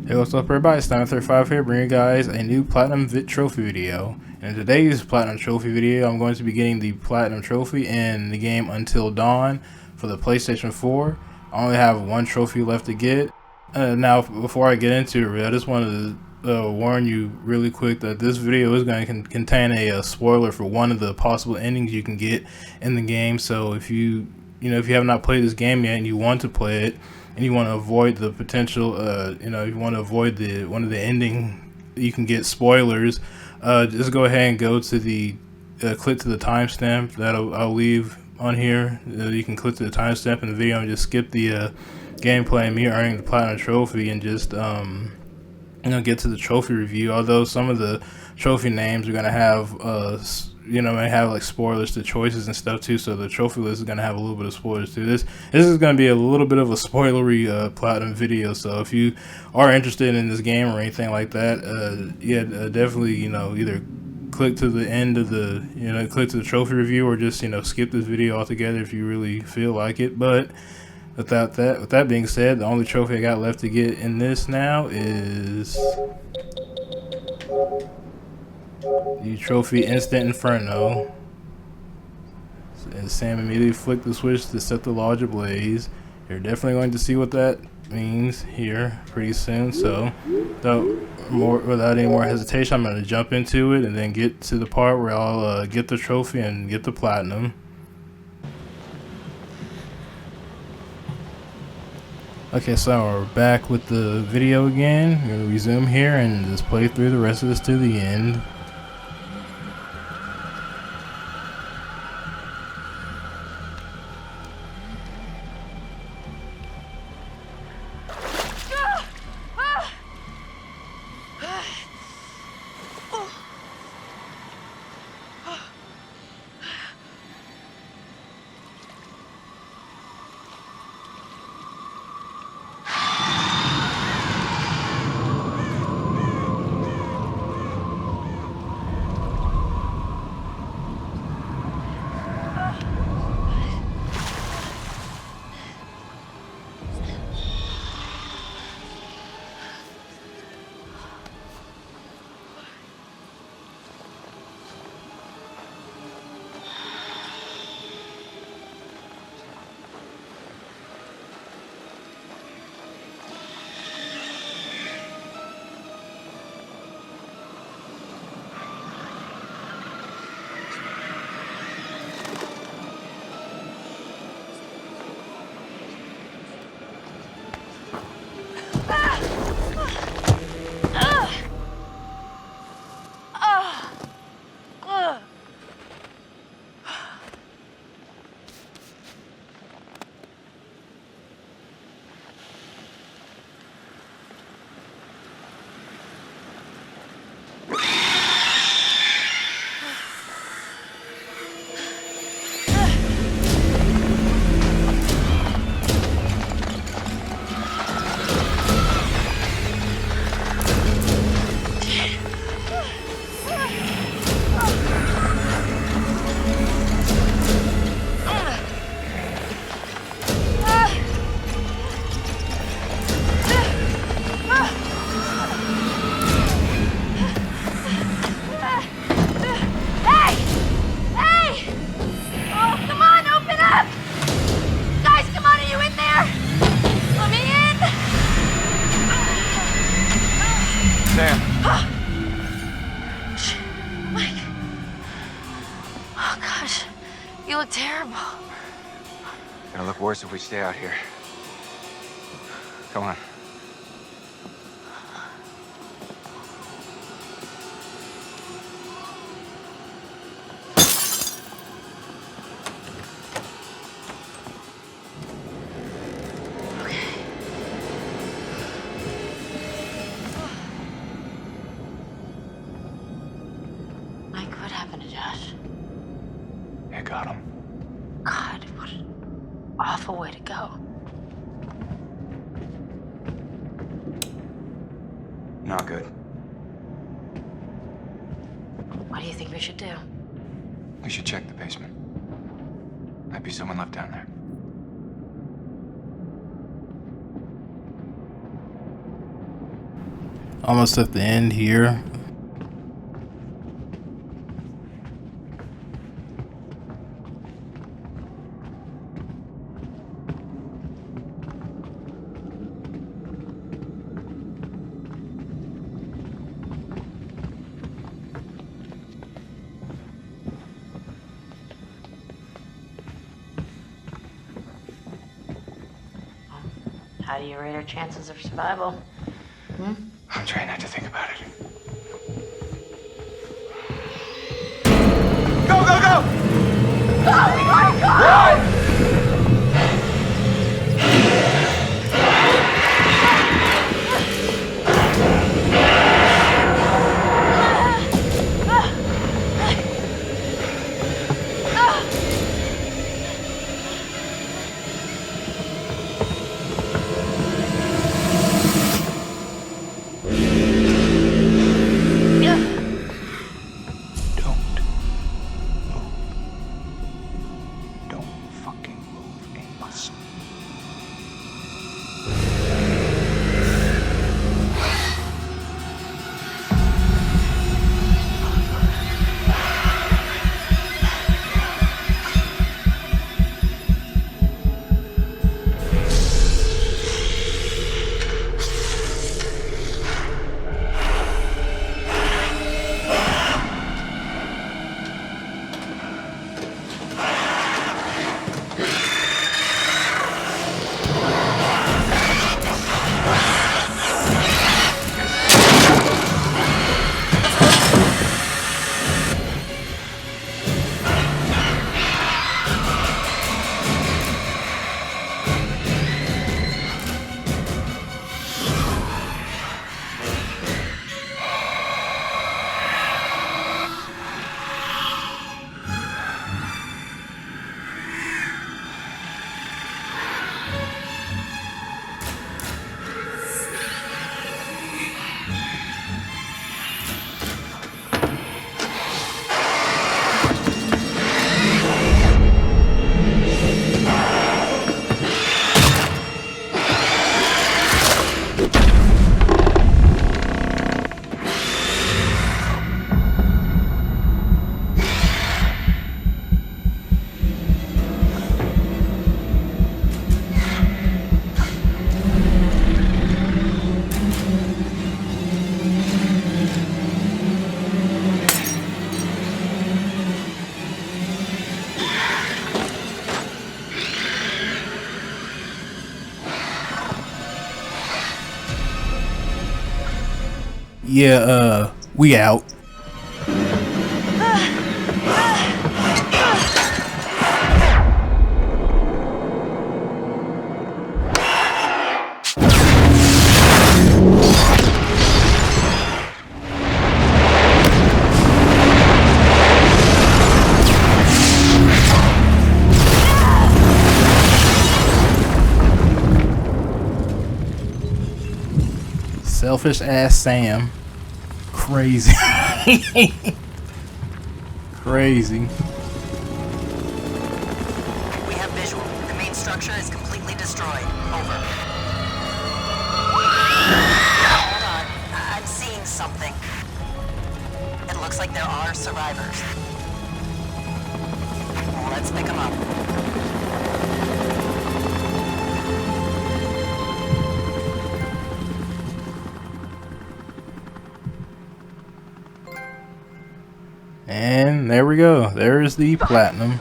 Hey, what's up everybody, it's 935 here, bringing you guys a new Platinum Trophy video. And in today's Platinum Trophy video, I'm going to be getting the Platinum Trophy in the game Until Dawn for the PlayStation 4. I only have one trophy left to get. Now, before I get into it, I just wanted to warn you really quick that this video is going to contain a spoiler for one of the possible endings you can get in the game. So if you have not played this game yet and you want to play it, and you want to avoid the potential, you want to avoid one of the ending, you can get spoilers. Just go ahead and go to the click to the timestamp that I'll leave on here. You can click to the timestamp in the video and just skip the gameplay and me earning the Platinum Trophy, and just get to the trophy review. Although some of the trophy names are gonna have may have like spoilers to choices and stuff too, so the trophy list is gonna have a little bit of spoilers too. This is gonna be a little bit of a spoilery Platinum video, so if you are interested in this game or anything like that, definitely either click to the end of the click to the trophy review, or just skip this video altogether if you really feel like it. But with that being said, the only trophy I got left to get in this now is the trophy Instant Inferno. And Sam immediately flicked the switch to set the lodge ablaze. You're definitely going to see what that means here pretty soon. So without any more hesitation, I'm going to jump into it and then get to the part where I'll get the trophy and get the platinum. Okay, so we're back with the video again. I'm going to resume here and just play through the rest of this to the end. You look terrible. Gonna look worse if we stay out here. Go on. Mike, what happened to Josh? You got him. God, what an awful way to go. Not good. What do you think we should do? We should check the basement. Might be someone left down there. Almost at the end here. How do you rate our chances of survival? I'm trying not to think about it. Go, go, go! Oh my God! Run! Yeah, we out. Selfish ass Sam. Crazy. Crazy. We have visual. The main structure is completely destroyed. Over. Hold on. I'm seeing something. It looks like there are survivors. Let's pick them up. And there we go. There's the platinum.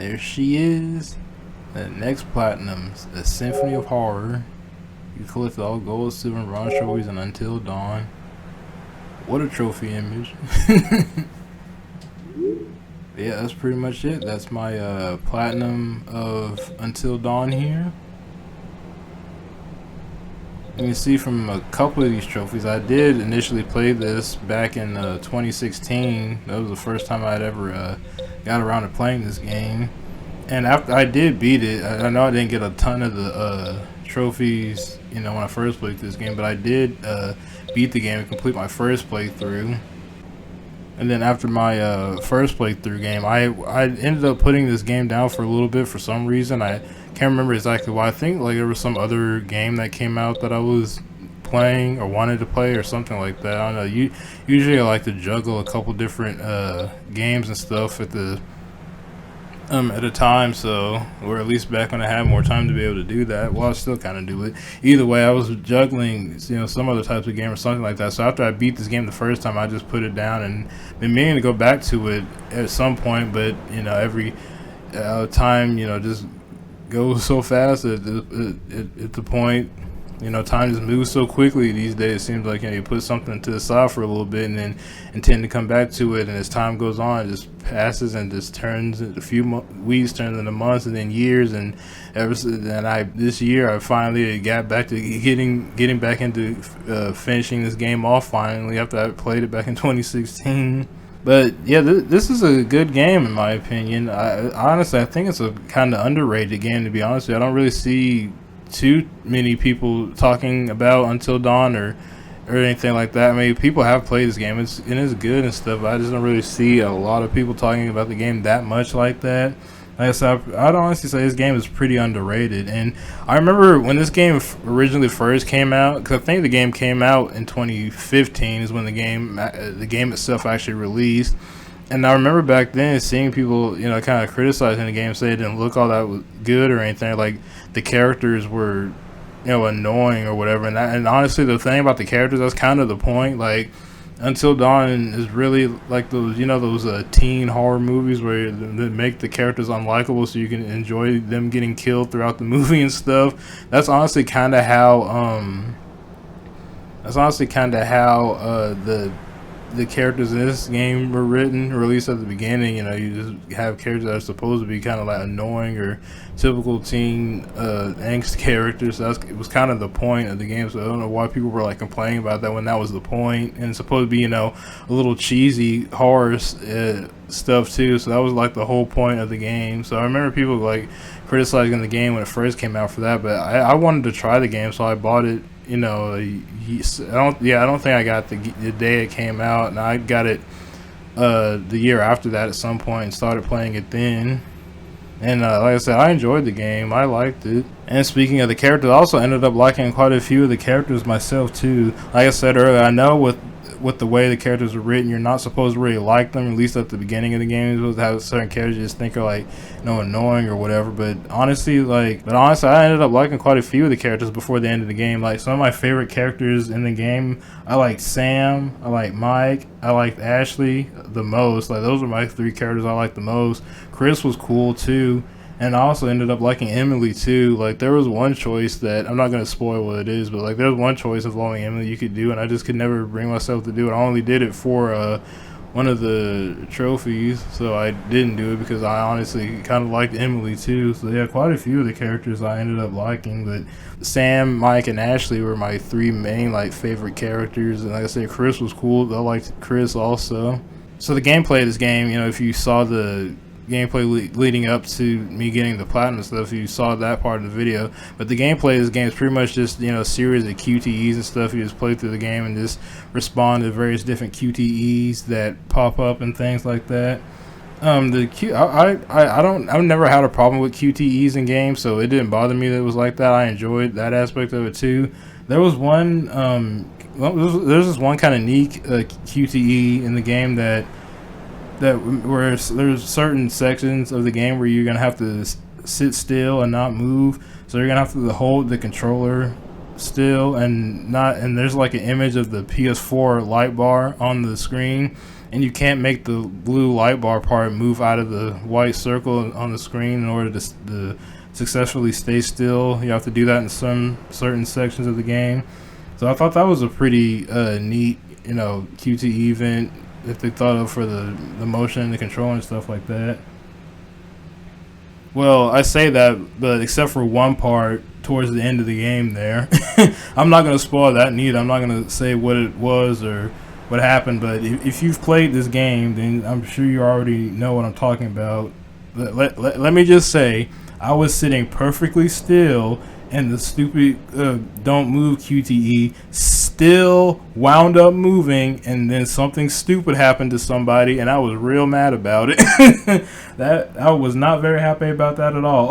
there she is. The next platinum, the Symphony of Horror. You collected all gold, silver, and bronze trophies in Until Dawn. What a trophy image. Yeah, that's pretty much it. That's my platinum of Until Dawn here. You can see from a couple of these trophies, I did initially play this back in 2016. That was the first time I'd ever got around to playing this game. And after I did beat it, I know I didn't get a ton of the trophies, you know, when I first played this game, but I did beat the game and complete my first playthrough. And then after my first playthrough game, I ended up putting this game down for a little bit for some reason. I can't remember exactly why. I think like there was some other game that came out that I was playing or wanted to play or something like that. I don't know. Usually I like to juggle a couple different games and stuff at a time, so, or at least back when I had more time to be able to do that. Well, I still kind of do it. Either way, I was juggling, you know, some other types of game or something like that. So after I beat this game the first time, I just put it down and been meaning to go back to it at some point, but you know, every time, you know, just goes so fast at the point. You know, time just moves so quickly these days. It seems like, you know, you put something to the side for a little bit and then intend to come back to it, and as time goes on, it just passes and just turns. A few weeks turns into months and then years. And ever since then, this year I finally got back to getting back into finishing this game off finally after I played it back in 2016. But yeah, this is a good game in my opinion. Honestly, I think it's a kind of underrated game, to be honest with you. I don't really see too many people talking about Until Dawn or anything like that. I mean, people have played this game. It is good and stuff, but I just don't really see a lot of people talking about the game that much like that. Like I said, I'd honestly say this game is pretty underrated. And I remember when this game originally first came out, because I think the game came out in 2015 is when the game itself actually released. And I remember back then seeing people, you know, kind of criticizing the game, say it didn't look all that good or anything. Like the characters were, you know, annoying or whatever. And honestly, the thing about the characters, that's kind of the point. Like Until Dawn is really like those, you know, those teen horror movies where they make the characters unlikable so you can enjoy them getting killed throughout the movie and stuff. That's honestly kind of how the characters in this game were written, or at least at the beginning. You know, you just have characters that are supposed to be kind of like annoying or typical teen angst characters. So it was kind of the point of the game. So I don't know why people were like complaining about that when that was the point. And it's supposed to be, you know, a little cheesy horror stuff too. So that was like the whole point of the game. So I remember people like criticizing the game when it first came out for that. But I wanted to try the game, so I bought it. You know, I don't think I got the day it came out, and I got it the year after that at some point and started playing it then. And like I said, I enjoyed the game. I liked it. And speaking of the characters, I also ended up liking quite a few of the characters myself too. Like I said earlier, I know with the way the characters are written, you're not supposed to really like them, at least at the beginning of the game. You're supposed to have certain characters you just think are like, you know, annoying or whatever. But honestly, I ended up liking quite a few of the characters before the end of the game. Like some of my favorite characters in the game, I like Sam, I like Mike, I liked Ashley the most. Like those are my three characters I liked the most. Chris was cool too. And I also ended up liking Emily too. Like there was one choice that, I'm not going to spoil what it is, but like there's one choice involving Emily you could do, and I just could never bring myself to do it. I only did it for one of the trophies, so I didn't do it because I honestly kind of liked Emily too. So yeah, quite a few of the characters I ended up liking, but Sam, Mike, and Ashley were my three main like favorite characters. And like I said, Chris was cool. I liked Chris also. So the gameplay of this game, you know, if you saw the gameplay leading up to me getting the platinum stuff, you saw that part of the video. But the gameplay of this game is pretty much just, you know, a series of QTEs and stuff. You just play through the game and just respond to various different QTEs that pop up and things like that. I've never had a problem with QTEs in games, so it didn't bother me that it was like that. I enjoyed that aspect of it too. There was one there's this one kind of neat QTE in the game that where there's certain sections of the game where you're gonna have to sit still and not move. So you're gonna have to hold the controller still, and there's like an image of the PS4 light bar on the screen, and you can't make the blue light bar part move out of the white circle on the screen in order to successfully stay still. You have to do that in some certain sections of the game. So I thought that was a pretty neat, QTE event that they thought of for the motion and the control and stuff like that. Well, I say that, but except for one part towards the end of the game there. I'm not going to spoil that neither. I'm not going to say what it was or what happened, but if you've played this game, then I'm sure you already know what I'm talking about. Let me just say, I was sitting perfectly still, and the stupid don't move QTE still wound up moving, and then something stupid happened to somebody, and I was real mad about it. That I was not very happy about that at all.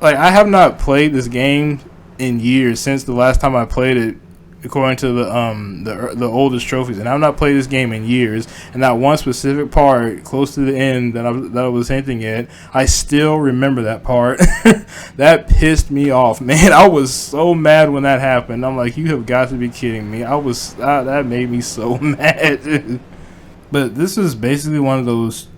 Like, I have not played this game in years since the last time I played it, according to the oldest trophies, and I've not played this game in years. And that one specific part close to the end that I was hinting at, I still remember that part. That pissed me off, man. I was so mad when that happened. I'm like, you have got to be kidding me. That made me so mad. But this is basically one of those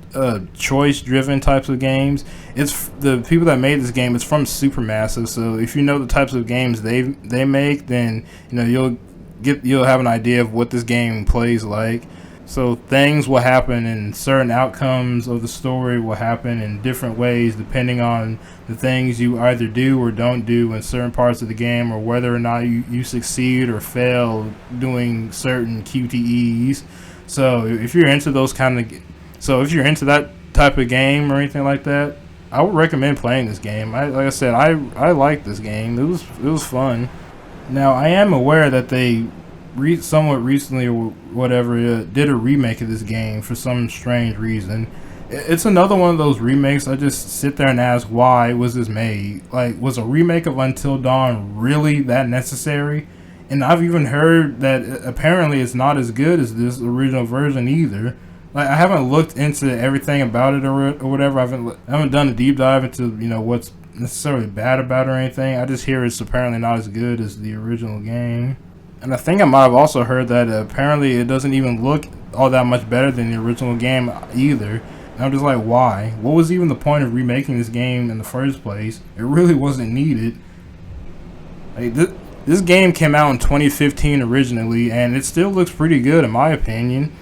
choice-driven types of games. It's the people that made this game. It's from Supermassive, so if you know the types of games they make, then you'll have an idea of what this game plays like. So things will happen, and certain outcomes of the story will happen in different ways depending on the things you either do or don't do in certain parts of the game, or whether or not you succeed or fail doing certain QTEs. So if you're into that type of game or anything like that, I would recommend playing this game. Like I said, I like this game. It was fun. Now, I am aware that they somewhat recently or whatever did a remake of this game for some strange reason. It's another one of those remakes I just sit there and ask, why was this made? Like, was a remake of Until Dawn really that necessary? And I've even heard that apparently it's not as good as this original version either. Like, I haven't looked into everything about it or whatever. I haven't done a deep dive into what's necessarily bad about it or anything. I just hear it's apparently not as good as the original game. And I think I might have also heard that apparently it doesn't even look all that much better than the original game either. And I'm just like, why? What was even the point of remaking this game in the first place? It really wasn't needed. Like, this game came out in 2015 originally, and it still looks pretty good in my opinion.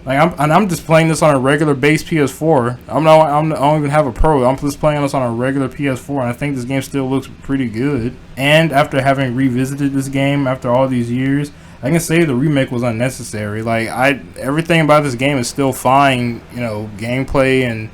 Like, I'm just playing this on a regular base PS4. I don't even have a Pro. I'm just playing this on a regular PS4, and I think this game still looks pretty good. And after having revisited this game after all these years, I can say the remake was unnecessary. Like, everything about this game is still fine, gameplay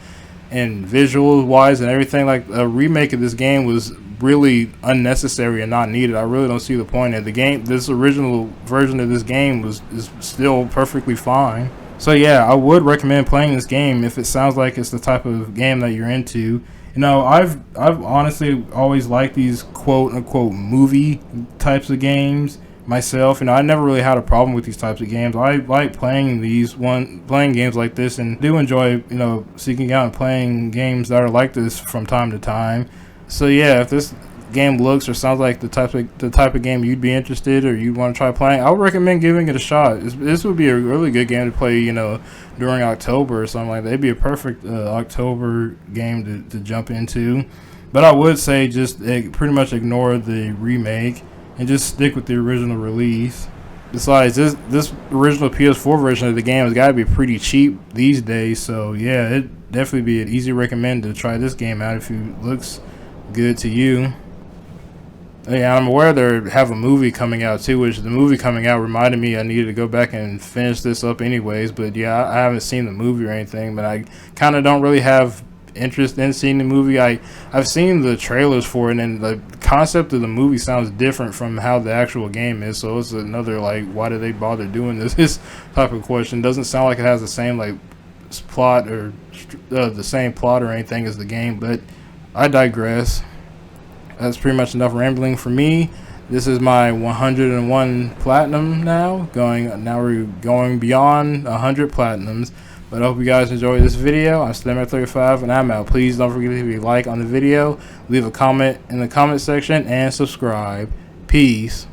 and visual wise and everything. Like, a remake of this game was really unnecessary and not needed. I really don't see the point of the game. This original version of this game is still perfectly fine. So yeah, I would recommend playing this game if it sounds like it's the type of game that you're into. I've honestly always liked these quote unquote movie types of games myself. I never really had a problem with these types of games. I like playing games like this, and do enjoy seeking out and playing games that are like this from time to time. So yeah, if this game looks or sounds like the type of game you'd be interested or you want to try playing, I would recommend giving it a shot. This would be a really good game to play, during October or something like that. It'd be a perfect October game to jump into. But I would say just pretty much ignore the remake and just stick with the original release. Besides, this original PS4 version of the game has got to be pretty cheap these days. So yeah, it'd definitely be an easy recommend to try this game out if it looks good to you. Yeah, I'm aware they have a movie coming out too, which the movie coming out reminded me I needed to go back and finish this up anyways. But yeah, I haven't seen the movie or anything, but I kind of don't really have interest in seeing the movie. I've seen the trailers for it, and the concept of the movie sounds different from how the actual game is. So it's another why did they bother doing this type of question. Doesn't sound like it has the same plot or the same plot or anything as the game. But I digress. That's pretty much enough rambling for me. This is my 101 platinum now. We're going beyond 100 platinums. But I hope you guys enjoyed this video. I'm Slimmer35 and I'm out. Please don't forget to leave a like on the video, leave a comment in the comment section, and subscribe. Peace.